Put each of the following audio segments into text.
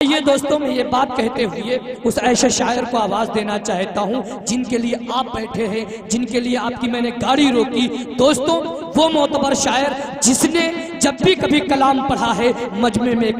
ये दोस्तों, मैं ये बात कहते हुए उस ऐसे शायर को आवाज देना चाहता हूँ जिनके लिए आप बैठे हैं, जिनके लिए आपकी मैंने गाड़ी रोकी। दोस्तों, वो मोतबर शायर जिसने जब भी कभी कलाम पढ़ा है मजमे में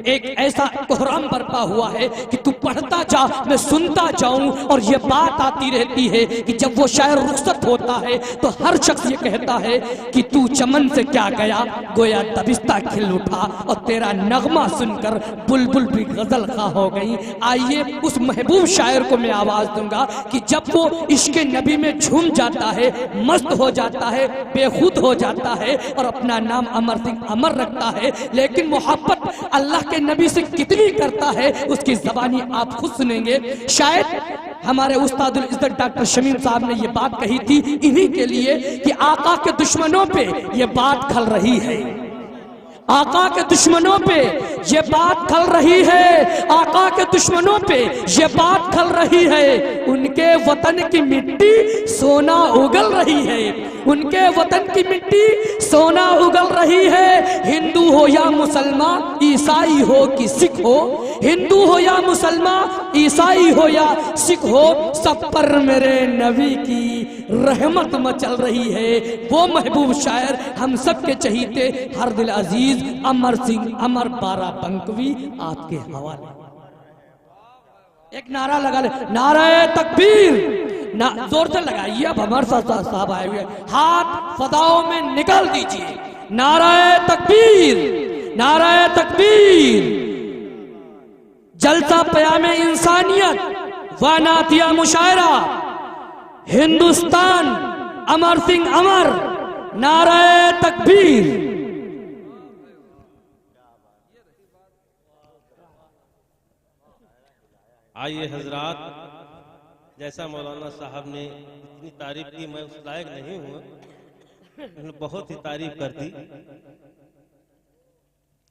एक ऐसा कोहराम बरपा हुआ है कि तू पढ़ता जा मैं सुनता जाऊं। और ये बात आती रहती है कि जब वो शायर रुखसत होता है तो हर शख्स ये कहता है कि तू चमन से क्या गया, गोया दबिस्ता खिल उठा और तेरा नगमा सुनकर बुलबुल भी गजल खा हो गई। आइए उस महबूब शायर को मैं आवाज दूंगा कि जब वो इश्क नबी में झूम जाता है, मस्त हो जाता है, बेखुद हो जाता है और अपना नाम अमर सिंह अमर रखता है, लेकिन मोहब्बत अल्लाह के नबी से कितनी करता है उसकी जबानी आप खुद सुनेंगे। शायद हमारे उस्तादुल इज्जत डॉक्टर शमीम साहब ने ये बात कही थी इन्हीं के लिए कि आका के दुश्मनों पे ये बात खल रही है, आका के दुश्मनों पे ये बात खल रही है, आका के दुश्मनों पे ये बात खल रही है। उनके वतन की मिट्टी सोना उगल रही है, उनके वतन की मिट्टी सोना उगल रही है। हिंदू हो या मुसलमान, ईसाई हो कि सिख हो, हिंदू हो या मुसलमान, ईसाई हो या सिख हो, सब पर मेरे नबी की रहमत मचल रही है। वो महबूब शायर हम सबके चहीते हर दिल अजीज अमर सिंह अमर बाराबंकी आपके हवाले। एक नारा लगा ले, नारे तकबीर ना, जोर से लगाइए। अब हमारे साहब आए हुए, हाथ फदाओं में निकाल दीजिए। नारे तकबीर, नारे तकबीर। जलसा पयामे इंसानियत व नातिया मुशायरा, हिंदुस्तान अमर सिंह अमर, नारे तकबीर। आइए हजरात, जैसा मौलाना साहब ने इतनी तारीफ की, मैं उस लायक नहीं हूँ, उन्होंने बहुत ही तारीफ कर दी।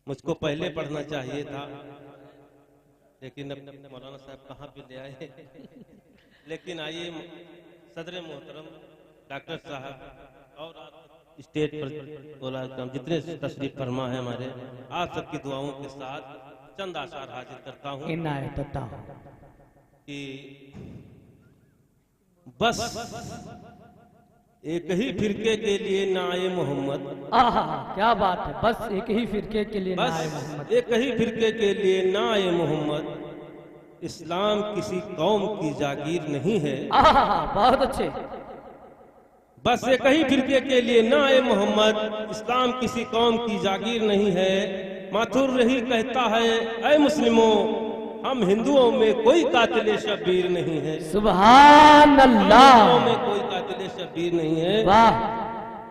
मुझको पहले पढ़ना चाहिए था, लेकिन अब मौलाना साहब कहाँ पे ले आए। लेकिन आइए सदर मोहतरम डॉक्टर साहब और स्टेज पर जितने तशरीफ फरमा है हमारे, आप सबकी दुआओं के साथ चंद आसार हाजिर करता हूँ कि बस एक ही फिरके के लिए नाए मोहम्मद। आहा, क्या बात है, बस एक ही फिरके के लिए नाए मोहम्मद, एक ही फिरके के लिए नाए मोहम्मद। इस्लाम किसी कौम की जागीर नहीं है। आहा, बहुत अच्छे। बस एक ही फिरके के लिए नाए मोहम्मद, इस्लाम किसी कौम की जागीर नहीं है। माथुर रही कहता है, ऐ मुस्लिमों, हम हिंदुओं में कोई कातिल शब्बीर नहीं है। सुभान अल्लाह। हिंदुओं में कोई कातिल शब्बीर नहीं है। वाह।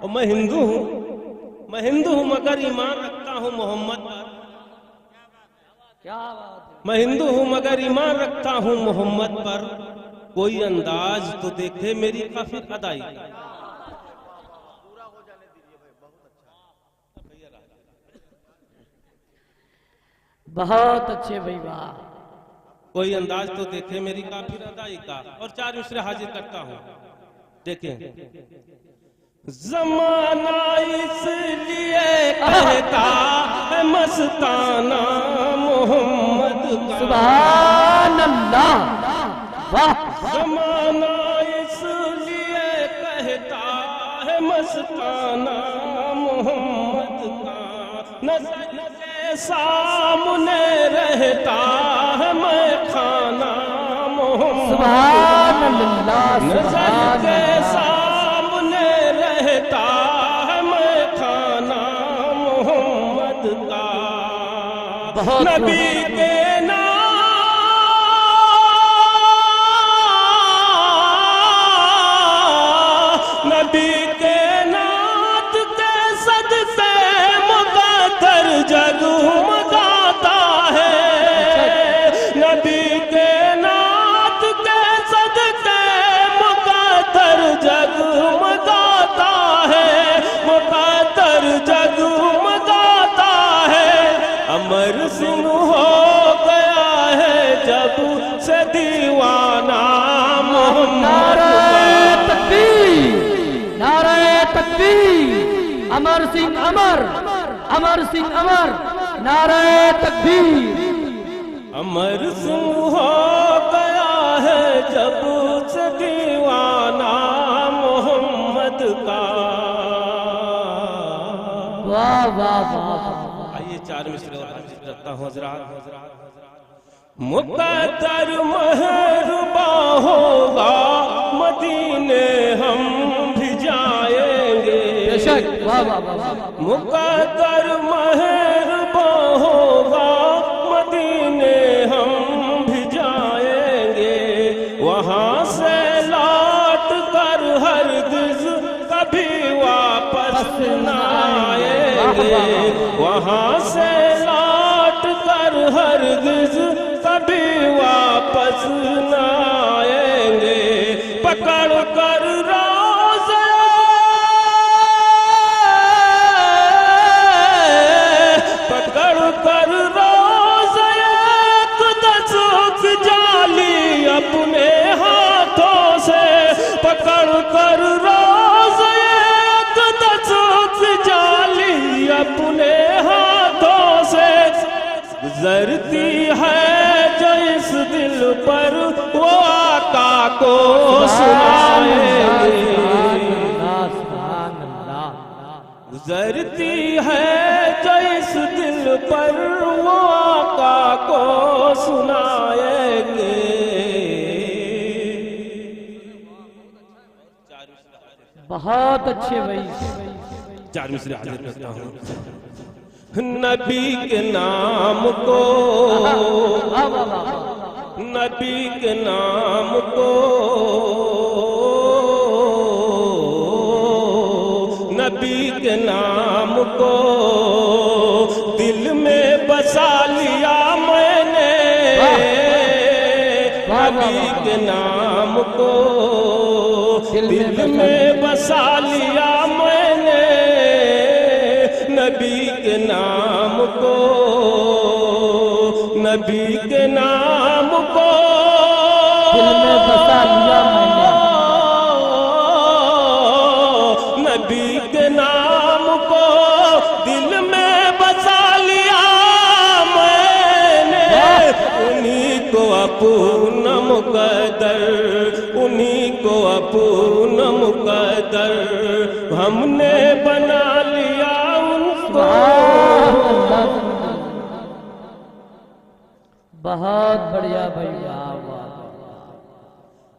और मैं हिंदू हूँ मगर ईमान रखता हूँ मोहम्मद पर। क्या बात है। मैं हिंदू हूँ मगर ईमान रखता हूँ मोहम्मद पर। कोई अंदाज तो देखे मेरी काफिर अदाई। बहुत अच्छे भाई, वाह। कोई अंदाज तो देखे मेरी काफिर अदाई का। और चार मिसरे हाजिर करता हूँ, देखें। ज़माना इसलिए कहता है मस्ताना मोहम्मद का। सुभान अल्लाह, वाह। ज़माना इसलिए कहता है मस्ताना मोहम्मद का। नज़र के सामने रहता है मैं खाना मोहम्मद। सुभान अल्लाह, नज़र के सामने रहता है मैं खाना मोहम्मद का। नबी के नबी के नात के सदसे मुक़द्दर जगमगाता है। नबी के नात के सदसे मुक़द्दर जगमगाता है, मुक़द्दर जगमगाता है। अमर सिंह हो गया है जब से दीवाना मोहम्मद। नारे तकबीर, अमर सिंह अमर, अमर सिंह अमर, नारे तकबीर। अमर सिंह हो गया है जब से दीवाना मोहम्मद का। वाह वाह वाह। आइए 4 मिसरे और करता हूँ हजरात। मुक़द्दर मेहरबा होगा मदीने हम भी जाएंगे। बेशक। वाह वाह वाह। मुक़द्दर मेहरबा होगा मदीने हम भी जाएंगे। वहाँ से लौट कर हरगिज़ कभी वापस न आएंगे। वहाँ से लौट कर हरगिज़ कभी वापस न आएंगे। पकड़ कर रोज़े पकड़ कर रोज़े कुदस जाली अपने हाथों से। पकड़ कर रोज़े कुदस जाली अपने हाथों से। गुजरती है जो इस दिल पर वो आका को सुनाएंगे। गुजरती है जो इस दिल पर वो आका को सुनाएंगे। बहुत अच्छे भाई। 4 मिसरे हाजिर करता हूँ। नबी के नाम को नबी के नाम को नबी के नाम को दिल में बसा लिया मैंने। नबी के नाम को दिल में बसा लिया मैंने। नबी के नाम को नबी के नाम को दिल में बसा लिया मैंने। नबी के नाम को दिल में बसा लिया मैंने। उन्हीं को अपना मुक़द्दर उन्हीं को अपना मुक़द्दर हमने बना लिया उनको। बहुत बढ़िया भैया।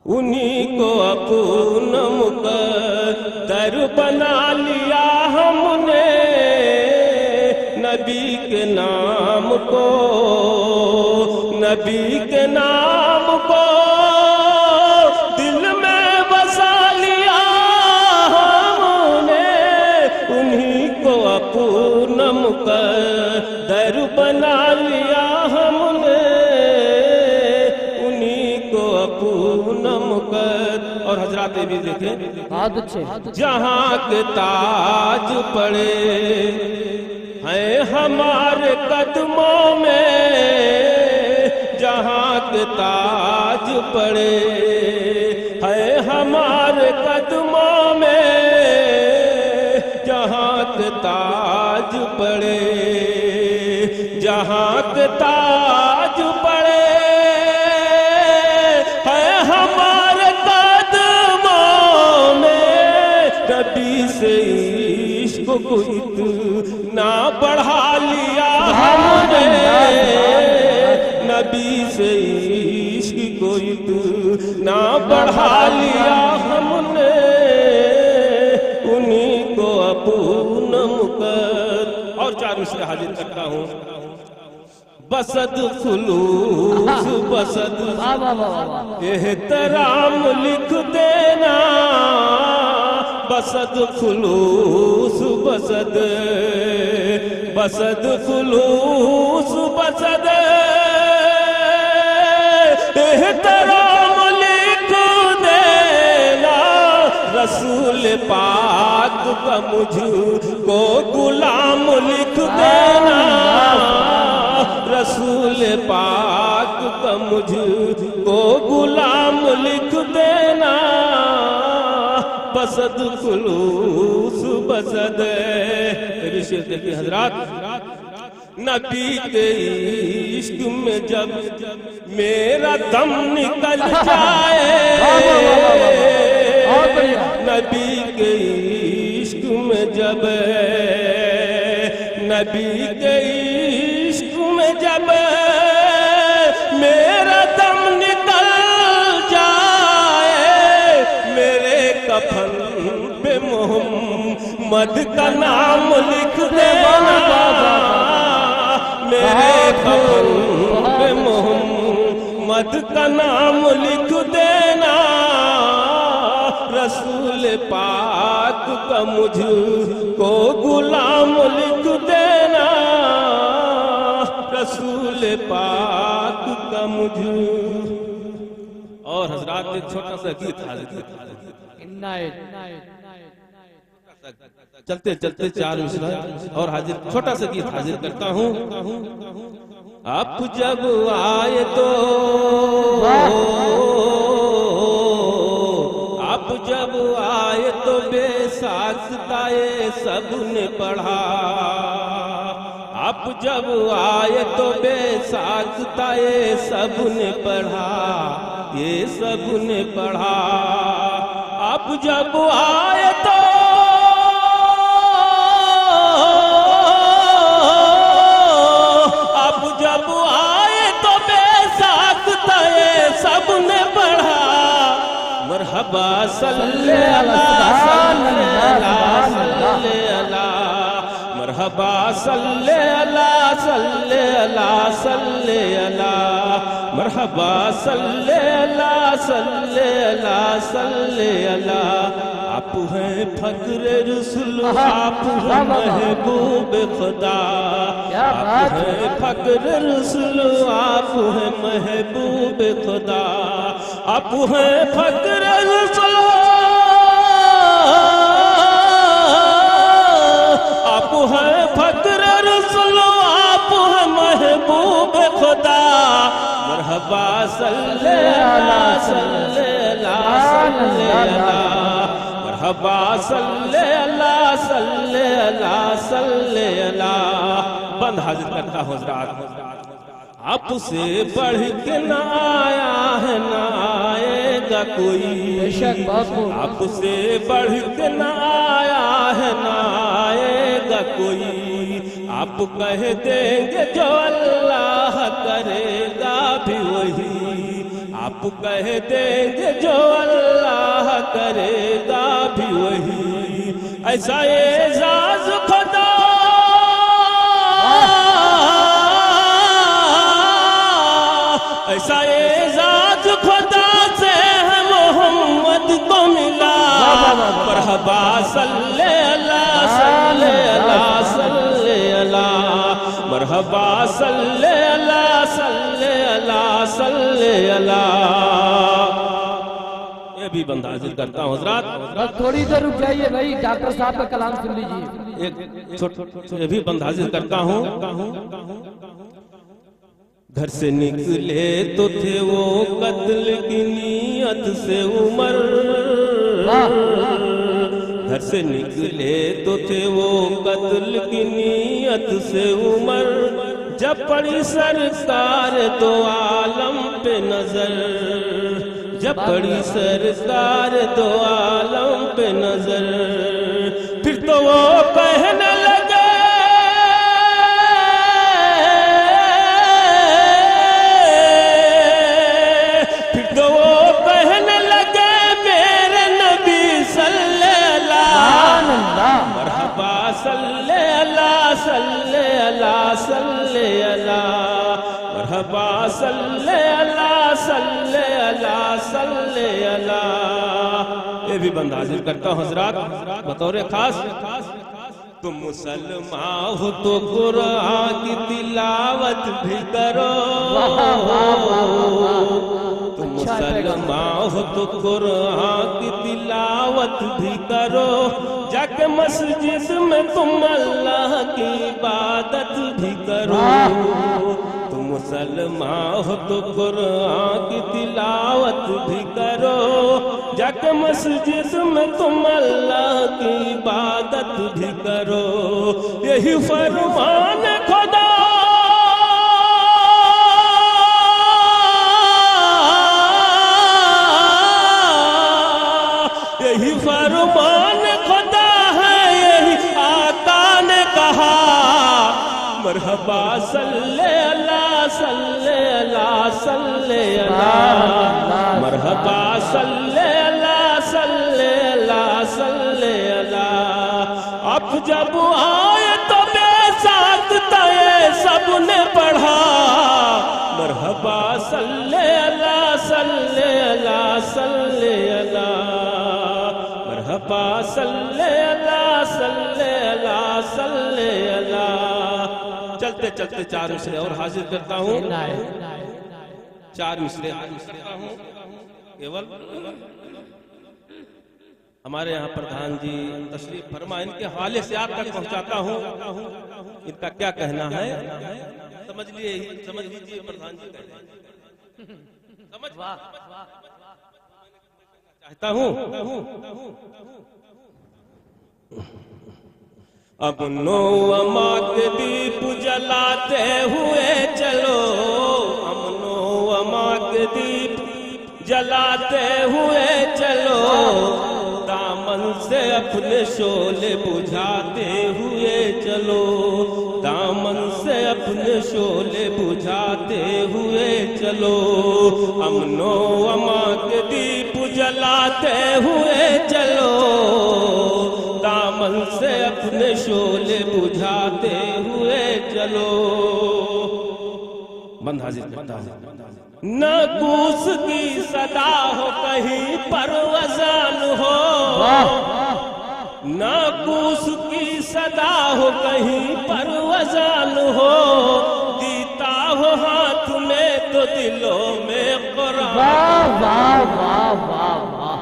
उन्हीं को अपना मुक़द्दर बना लिया हमने। नबी के नाम को नबी के नाम को दिल में बसा लिया हमने। उन्हीं को अपना मुक़द्दर बना लिया हमने। उन्हीं को अपना मुक़द्दर। और हजरात भी देखें बहुत अच्छे। जहाँ के ताज पड़े हैं हमारे कदमों में। जहाँ के ताज पड़े हैं हमारे कदमों में। जहाँ के ताज पड़े जहाँ के ताज पड़े हैं हमारे कदमों में। नबी से इश्क को इतना बढ़ा लिया हमने। नबी से इश्क को इतना बढ़ा लिया हमने। उन्हीं को अपना मुक़द्दर। और 4 मिसरे हाजिर करता हूँ। बसद खुलूस बसद एहतराम लिख देना। बसद खुलूस बसद बसद खुलूस बसद एहतराम लिख देना। रसूल पाक का मुझको गुलाम लिख देना। रसूल पाक का मुझको गुलाम लिख देना। बसद खुलूस बसद। शेर देखिए हजरात। नबी के इश्क में जब मेरा दम निकल जाए, नबी के इश्क में जब, नबी के इश्क में जब मेरा दम निकल जाए, मेरे कफन पे मोहम्मद का नाम लिख देना, मेरे कफन पे मोहम्मद का नाम लिख देना, रसूल पाक का मुझको गुलाम लिख देना, रसूल पाक का मुझ। और हजरात एक छोटा सा गीत हाजिर, चलते चलते 4 मिसरा और हाजिर, छोटा सा गीत हाजिर करता हूँ। आप जब आए तो, आप जब आए तो बेसाख्ताए सबने पढ़ा, आप जब आए तो बेसाख्ताए सबने पढ़ा, ये सबने पढ़ा। आप जब आए तो, आप जब आए तो बेसाख्ताए सबने पढ़ा, मरहबा सल्ले अला सल्ले अला सल्ले अला, मरहबा सल्ले अला सल्ले अला सल्ले अला, मरहबा सल्ले अला सल्ले अला सल्ले अला। आप हैं फक्र रसूल, आप हैं महबूब खुदा, आप हैं फक्र रसूल, आप हैं महबूब खुदा, आप हैं फक्र रसूल, आप हैं फक्र रसूल, आप हैं महबूब खुदा। मरहबा सल्ले अला सल्ले अला सल्ले अला, मरहबा सल्ले अला सल्ले अला सल्ले अला। बंद हाजिर करता हूँ हज़रात, आपसे बढ़ के न आया है न आएगा कोई, आपसे बढ़ के न आया है न आएगा कोई। आप कह देंगे जो अल्लाह करेगा भी वही, आप कह देंगे जो अल्लाह करेगा भी वही। ऐसा एजाज खुदा ऐसा एजाज खुदा से है मोहम्मद को मिला। मरहबा सल्ले अला सल्ले अला सल्ले अला, मरहबा सल्ले अला सल्ले अला सल्ले अला। ये भी बंदा हाजिर करता हूँ हज़रात, बस थोड़ी देर रुक जाइए भाई, डॉक्टर साहब का कलाम सुन लीजिए। एक ये भी बंदा हाजिर करता हूँ। घर से निकले तो थे वो कत्ल की नीयत से उमर, घर से निकले तो थे वो कत्ल की नीयत से उमर। जब पड़ी सरकार तो आलम पे नजर, जब पड़ी सरकार तो आलम पे नजर। फिर तो वो कहने लगे, फिर तो वो कहने लगे मेरे नबी सल्लल्लाहु मरहबा सल्ले अला सल्ले अला सल्ले अला, मरहबा सल्ले अला सल्ले अला सल्ले अला। ये भी बंदा हाजिर करता हूँ हज़रात बतौर खास। तुम मुसलमान हो तो कुरान की तिलावत भी करो, तुम मुसलमान हो तो कुरान की तिलावत भी करो। जाके मस्जिद में तुम अल्लाह की इबादत भी करो। तुम मुसलमान हो तो कुरान की तिलावत भी करो। जाके मस्जिद में तुम अल्लाह की इबादत भी करो। यही फरमान खुदा मरहबा सल्ले अला सल्ले अला सल्ले अला मरहबा सल्ले अला सल्ले अला सल्ले अला। अब जब आए तो बेसात तय सबने पढ़ा मरहबा सल्ले अला सल्ले अला सल्ले अला मरहबा सल्ले अला सल्ले अला सल्ले अला। चलते चलते 4 मिसरे और हाजिर करता हूँ, 4 मिसरे करता हूँ। केवल हमारे यहाँ प्रधान जी तशरीफ फरमा, इनके हवाले से आप तक पहुँचाता हूँ। इनका क्या कहना है समझ लीजिए प्रधान जी कहते हैं, समझ चाहता हूँ। अमनो अमा के दीप जलाते हुए चलो, अमनो अमा के दीप जलाते हुए चलो, दामन से अपने शोले बुझाते हुए चलो, दामन से अपने शोले बुझाते हुए चलो। अमनो अमा के दीप जलाते हुए चलो, दामन से अपने शोले बुझाते हुए चलो। बंद हाजिर करता हूं। न कूस की सदा हो कहीं पर वज़न हो, न कूस की सदा हो कहीं पर वज़न हो, दीता हो हाथ में तो दिलों में कुरान। वाह वाह वाह वाह वाह,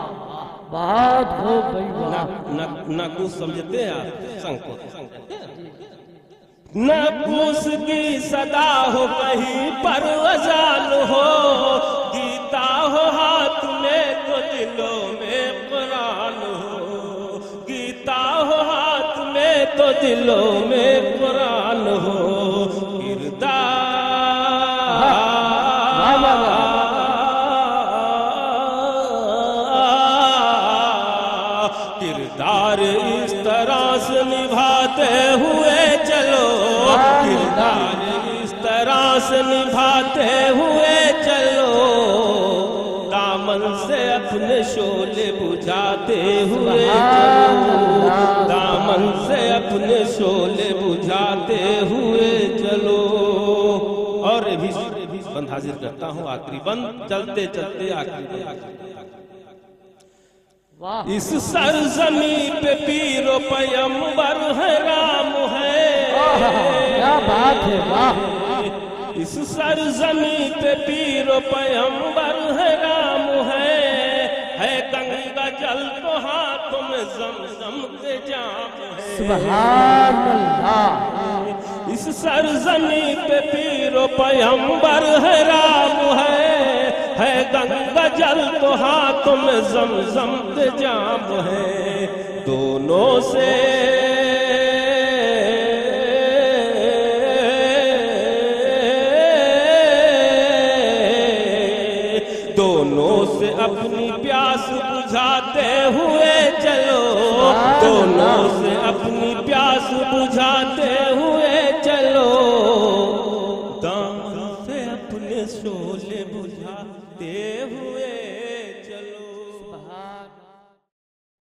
बहुत खूब भाई वाह। न कूस समझते हैं आप संको, न कूस की सदा हो कहीं पर वज़न हो, गीता हो हाथ में तो दिलों में कुरान हो, गीता हो हाथ में तो दिलों में कुरान हो। किरदार इस तरह से निभाते हुए चलो, किरदार इस तरह से निभाते हुए चलो, दामन से अपने शोले बुझाते हुए चलो, दामन से अपने शोले बुझाते हुए चलो। और भी बंद हाजिर करता हूँ, आखिरी बंद, चलते चलते आखिरी बंद। इस सरजमी पे पीरो पैगंबर है राम है, क्या बात है वाह। इस सरजमी पे पीरो पैगंबर है राम है गंगा जल तो हाथों में ज़मज़म के जाम है। सुभान अल्लाह। इस सरजमी पे पीरो पैगंबर है राम है गंगा जल तो हाथों में ज़मज़म के जाम है। दोनों से अपनी प्यास बुझाते हुए चलो, दोनों से अपनी प्यास बुझाते हुए चलो, दामन से अपने शोले बुझाते हुए